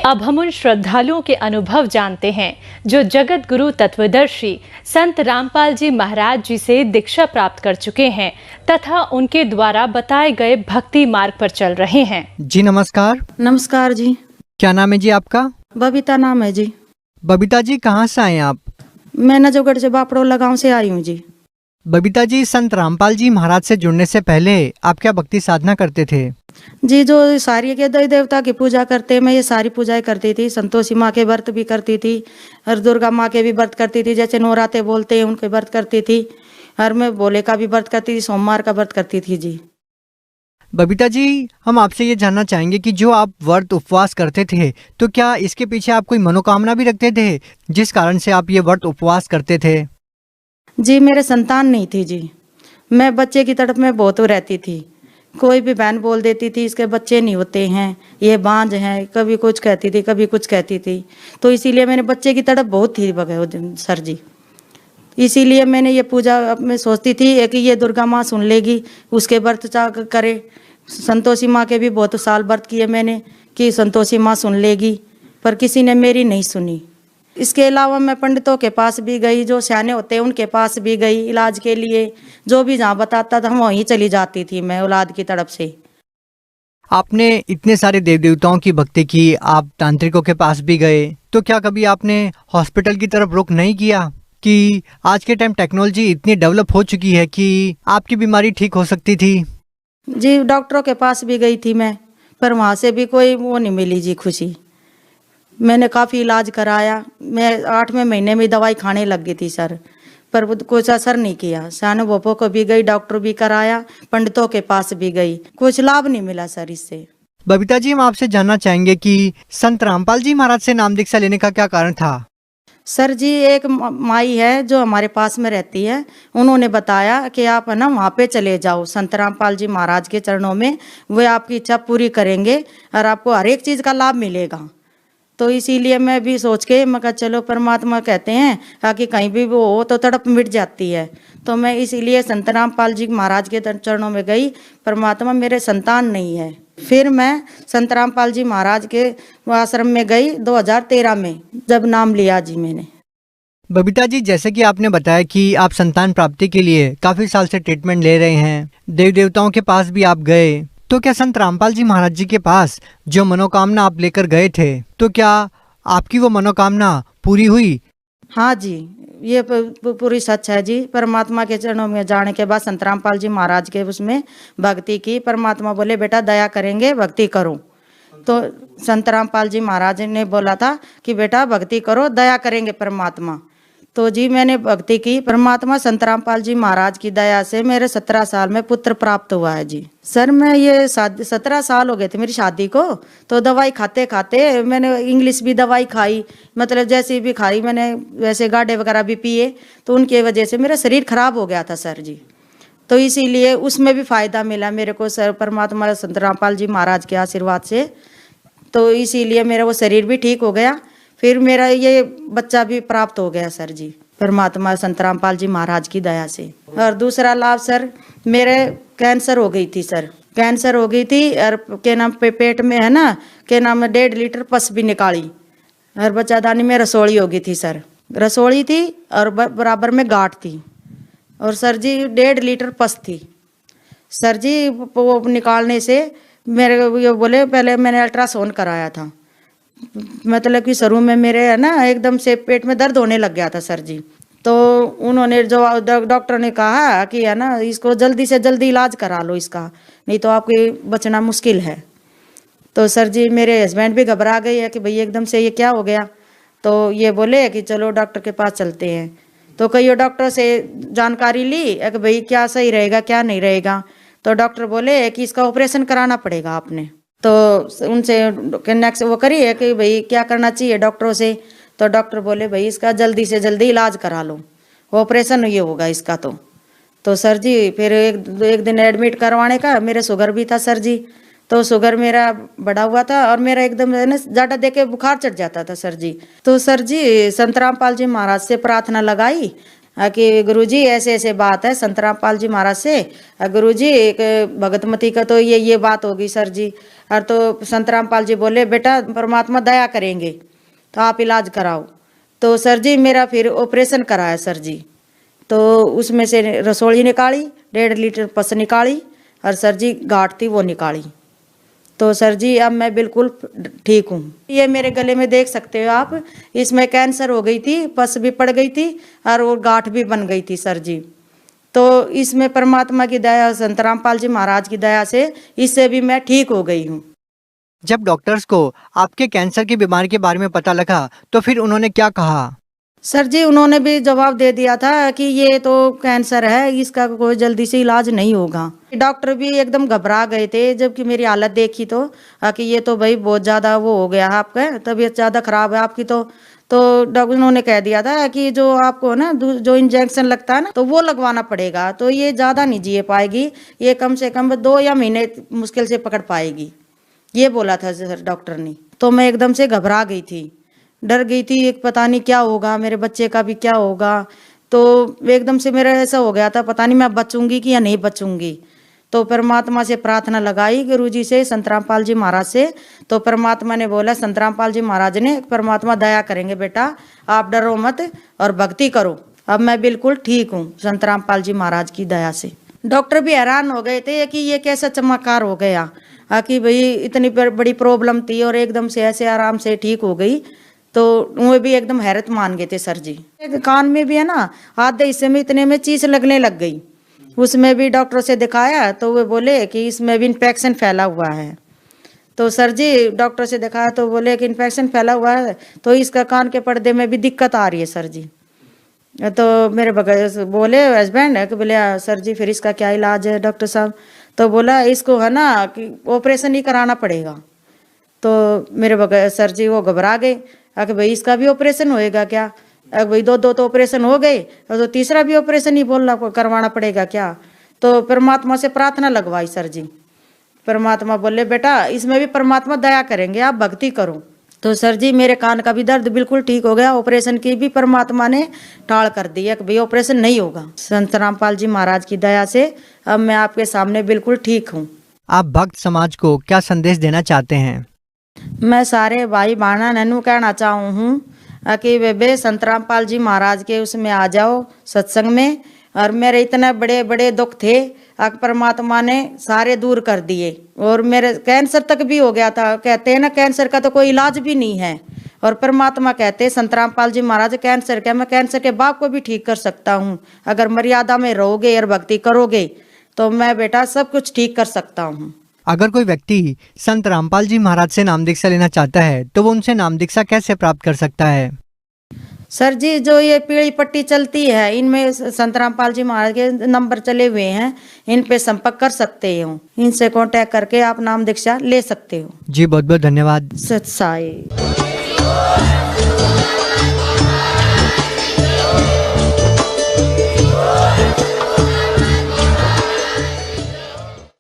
अब हम उन श्रद्धालुओं के अनुभव जानते हैं जो जगत गुरु तत्वदर्शी संत रामपाल जी महाराज जी से दीक्षा प्राप्त कर चुके हैं तथा उनके द्वारा बताए गए भक्ति मार्ग पर चल रहे हैं। जी नमस्कार। नमस्कार जी। क्या नाम है जी आपका? बबीता नाम है जी। बबीता जी कहाँ से आए हैं आप? मैं नजोगढ़ से बापड़ोला गांव से आई हूँ जी। बबीता जी, संत रामपाल जी महाराज से जुड़ने से पहले आप क्या भक्ति साधना करते थे? जी जो सारी के देवी देवता की पूजा करते, मैं ये सारी पूजाएं करती थी। संतोषी माँ के व्रत भी करती थी और दुर्गा माँ के भी व्रत करती थी, जैसे नवराते बोलते हैं उनके व्रत करती थी। और मैं भोले का भी व्रत करती थी, सोमवार का व्रत करती थी जी। बबीता जी, हम आपसे ये जानना चाहेंगे कि जो आप व्रत उपवास करते थे तो क्या इसके पीछे आप कोई मनोकामना भी रखते थे जिस कारण से आप ये व्रत उपवास करते थे? जी मेरे संतान नहीं थी जी। मैं बच्चे की तड़प में बहुत रहती थी। कोई भी बहन बोल देती थी इसके बच्चे नहीं होते हैं, ये बांझ हैं, कभी कुछ कहती थी कभी कुछ कहती थी। तो इसीलिए मैंने बच्चे की तड़प बहुत थी सर जी। इसीलिए मैंने ये पूजा अब मैं सोचती थी कि ये दुर्गा माँ सुन लेगी, उसके व्रत करे। संतोषी माँ के भी बहुत साल व्रत किए मैंने कि संतोषी माँ सुन लेगी, पर किसी ने मेरी नहीं सुनी। इसके अलावा मैं पंडितों के पास भी गई, जो सियाने होते हैं उनके पास भी गई इलाज के लिए। जो भी जहाँ बताता था हम वहीं चली जाती थी मैं औलाद की तरफ से। आपने इतने सारे देव देवताओं की भक्ति की, आप तांत्रिकों के पास भी गए, तो क्या कभी आपने हॉस्पिटल की तरफ रुख नहीं किया कि आज के टाइम टेक्नोलॉजी इतनी डेवलप हो चुकी है कि आपकी बीमारी ठीक हो सकती थी? जी डॉक्टरों के पास भी गई थी मैं, पर वहाँ से भी कोई वो नहीं मिली जी खुशी। मैंने काफ़ी इलाज कराया, मैं 8वें महीने में दवाई खाने लग गई थी सर, पर वो कुछ असर नहीं किया। सानो बोपो को भी गई, डॉक्टर भी कराया, पंडितों के पास भी गई, कुछ लाभ नहीं मिला सर इससे। बबीता जी, हम आपसे जानना चाहेंगे कि संत रामपाल जी महाराज से नाम दीक्षा लेने का क्या कारण था? सर जी एक माई है जो हमारे पास में रहती है, उन्होंने बताया कि आप है ना वहाँ पे चले जाओ संत रामपाल जी महाराज के चरणों में, वे आपकी इच्छा पूरी करेंगे और आपको हर एक चीज़ का लाभ मिलेगा। तो इसीलिए मैं भी सोच के मैं कहा चलो, परमात्मा कहते हैं ताकि कहीं भी वो हो तो तड़प मिट जाती है। तो मैं इसीलिए संत रामपाल जी महाराज के चरणों में गई। परमात्मा मेरे संतान नहीं है। फिर मैं संत रामपाल जी महाराज के आश्रम में गई 2013 में, जब नाम लिया जी मैंने। बबीता जी, जैसे कि आपने बताया कि आप संतान प्राप्ति के लिए काफी साल से ट्रीटमेंट ले रहे हैं, देव देवताओं के पास भी आप गए, तो क्या संत रामपाल जी महाराज जी के पास जो मनोकामना आप लेकर गए थे, तो क्या आपकी वो मनोकामना पूरी हुई? हाँ जी, ये पूरी सच है जी। परमात्मा के चरणों में जाने के बाद संत रामपाल जी महाराज के उसमें भक्ति की, परमात्मा बोले बेटा दया करेंगे, भक्ति करो। तो संत रामपाल जी महाराज ने बोला था कि बेटा भक्ति करो, दया करेंगे परमात्मा। तो जी मैंने भक्ति की, परमात्मा संत रामपाल जी महाराज की दया से मेरे 17 साल में पुत्र प्राप्त हुआ है जी। सर मैं ये 17 साल हो गए थे मेरी शादी को, तो दवाई खाते खाते मैंने इंग्लिश भी दवाई खाई, मतलब जैसी भी खाई मैंने, वैसे गाढ़े वगैरह भी पिए, तो उनकी वजह से मेरा शरीर खराब हो गया था सर जी। तो इसीलिए उसमें भी फायदा मिला मेरे को सर, परमात्मा संत रामपाल जी महाराज के आशीर्वाद से। तो इसीलिए मेरा वो शरीर भी ठीक हो गया, फिर मेरा ये बच्चा भी प्राप्त हो गया सर जी, परमात्मा संत रामपाल जी महाराज की दया से। और दूसरा लाभ सर, मेरे कैंसर हो गई थी सर, कैंसर हो गई थी और के नाम पे पेट में है ना, के नाम 1.5 लीटर पस भी निकाली, और बच्चादानी में रसोली हो गई थी सर, रसोली थी और बराबर में गांठ थी, और सर जी 1.5 लीटर पस थी सर जी। वो निकालने से मेरे ये बोले, पहले मैंने अल्ट्रासाउंड कराया था, मतलब कि शुरू में मेरे है ना एकदम से पेट में दर्द होने लग गया था सर जी। तो उन्होंने जो डॉक्टर ने कहा कि है ना इसको जल्दी से जल्दी इलाज करा लो इसका, नहीं तो आपके बचना मुश्किल है। तो सर जी मेरे हस्बैंड भी घबरा गए हैं कि भाई एकदम से ये क्या हो गया। तो ये बोले कि चलो डॉक्टर के पास चलते हैं। तो कई डॉक्टर से जानकारी ली कि भाई क्या सही रहेगा क्या नहीं रहेगा। तो डॉक्टर बोले कि इसका ऑपरेशन कराना पड़ेगा आपने। तो उनसे नेक्स्ट वो करी है कि भाई क्या करना चाहिए डॉक्टरों से। तो डॉक्टर बोले भाई इसका जल्दी से जल्दी इलाज करा लो, ऑपरेशन ये होगा इसका। तो सर जी फिर एक दिन एडमिट करवाने का, मेरे शुगर भी था सर जी, तो शुगर मेरा बढ़ा हुआ था और मेरा एकदम ना ज़्यादा दे के बुखार चढ़ जाता था सर जी। तो सर जी संत रामपाल जी महाराज से प्रार्थना लगाई कि गुरुजी ऐसे ऐसे बात है संत रामपाल जी महाराज से। गुरुजी एक भगतमती का तो ये बात होगी सर जी। और तो संत रामपाल जी बोले बेटा परमात्मा दया करेंगे तो आप इलाज कराओ। तो सर जी मेरा फिर ऑपरेशन कराया सर जी। तो उसमें से रसोली निकाली, 1.5 लीटर पस निकाली और सर जी गांठ थी वो निकाली। तो सर जी अब मैं बिल्कुल ठीक हूँ। ये मेरे गले में देख सकते हो आप, इसमें कैंसर हो गई थी, पस भी पड़ गई थी और वो गांठ भी बन गई थी सर जी। तो इसमें परमात्मा की दया, संत रामपाल जी महाराज की दया से इससे भी मैं ठीक हो गई हूँ। जब डॉक्टर्स को आपके कैंसर की बीमारी के बारे में पता लगा तो फिर उन्होंने क्या कहा? सर जी उन्होंने भी जवाब दे दिया था कि ये तो कैंसर है, इसका कोई जल्दी से इलाज नहीं होगा। डॉक्टर भी एकदम घबरा गए थे जबकि मेरी हालत देखी तो कि ये तो भाई बहुत ज़्यादा वो हो गया है, आपका तबीयत ज़्यादा खराब है आपकी। तो डॉक्टर उन्होंने कह दिया था कि जो आपको ना जो इंजेक्शन लगता है ना तो वो लगवाना पड़ेगा, तो ये ज़्यादा नहीं जी पाएगी, ये कम से कम 2 या महीने मुश्किल से पकड़ पाएगी, ये बोला था सर डॉक्टर ने। तो मैं एकदम से घबरा गई थी, डर गई थी, एक पता नहीं क्या होगा, मेरे बच्चे का भी क्या होगा। तो एकदम से मेरा ऐसा हो गया था पता नहीं मैं बचूंगी कि या नहीं बचूंगी। तो परमात्मा से प्रार्थना लगाई गुरुजी से, संत रामपाल जी महाराज से। तो परमात्मा ने बोला, संत रामपाल जी महाराज ने, परमात्मा दया करेंगे बेटा, आप डरो मत और भक्ति करो। अब मैं बिल्कुल ठीक हूँ संत रामपाल जी महाराज की दया से। डॉक्टर भी हैरान हो गए थे कि ये कैसा चमत्कार हो गया, कि भाई इतनी बड़ी प्रॉब्लम थी और एकदम से ऐसे आराम से ठीक हो गई। तो वो भी एकदम हैरत मान गए थे सर जी। कान में भी है ना, आधे हिस्से में इतने में चीज लगने लग गई, उसमें भी डॉक्टर से दिखाया तो वो बोले कि इसमें भी इन्फेक्शन फैला हुआ है। तो सर जी डॉक्टर से दिखाया तो बोले कि इन्फेक्शन फैला हुआ है तो इसका कान के पर्दे में भी दिक्कत आ रही है सर जी। तो मेरे बगैर बोले हस्बैंड कि बोले सर जी फिर इसका क्या इलाज है डॉक्टर साहब? तो बोला इसको है ना कि ऑपरेशन ही कराना पड़ेगा। तो मेरे बगैर सर जी वो घबरा गए कि भाई इसका भी ऑपरेशन होएगा क्या? भाई दो तो ऑपरेशन हो गए और तो तीसरा भी ऑपरेशन ही बोलना करवाना पड़ेगा क्या? तो परमात्मा से प्रार्थना लगवाई सर जी। परमात्मा बोले बेटा इसमें भी परमात्मा दया करेंगे, आप भक्ति करो। तो सर जी मेरे कान का भी दर्द बिल्कुल ठीक हो गया, ऑपरेशन की भी परमात्मा ने टाल कर दिया कि भाई ऑपरेशन नहीं होगा। संत रामपाल जी महाराज की दया से अब मैं आपके सामने बिल्कुल ठीक हूँ। आप भक्त समाज को क्या संदेश देना चाहते हैं? मैं सारे भाई बहना ननू कहना चाहूँ हूँ कि वे संत रामपाल जी महाराज के उसमें आ जाओ सत्संग में। और मेरे इतने बड़े बड़े दुख थे परमात्मा ने सारे दूर कर दिए, और मेरे कैंसर तक भी हो गया था। कहते हैं ना कैंसर का तो कोई इलाज भी नहीं है, और परमात्मा कहते संत रामपाल जी महाराज कैंसर का, मैं कैंसर के बाप को भी ठीक कर सकता हूँ। अगर मर्यादा में रहोगे और भक्ति करोगे तो मैं बेटा सब कुछ ठीक कर सकता हूँ। अगर कोई व्यक्ति संत रामपाल जी महाराज से नाम दीक्षा लेना चाहता है तो वो उनसे नाम दीक्षा कैसे प्राप्त कर सकता है? सर जी जो ये पीली पट्टी चलती है इनमें संत रामपाल जी महाराज के नंबर चले हुए हैं, इन पे संपर्क कर सकते हो, इनसे कांटेक्ट करके आप नाम दीक्षा ले सकते हो। जी बहुत बहुत धन्यवाद। सत साई।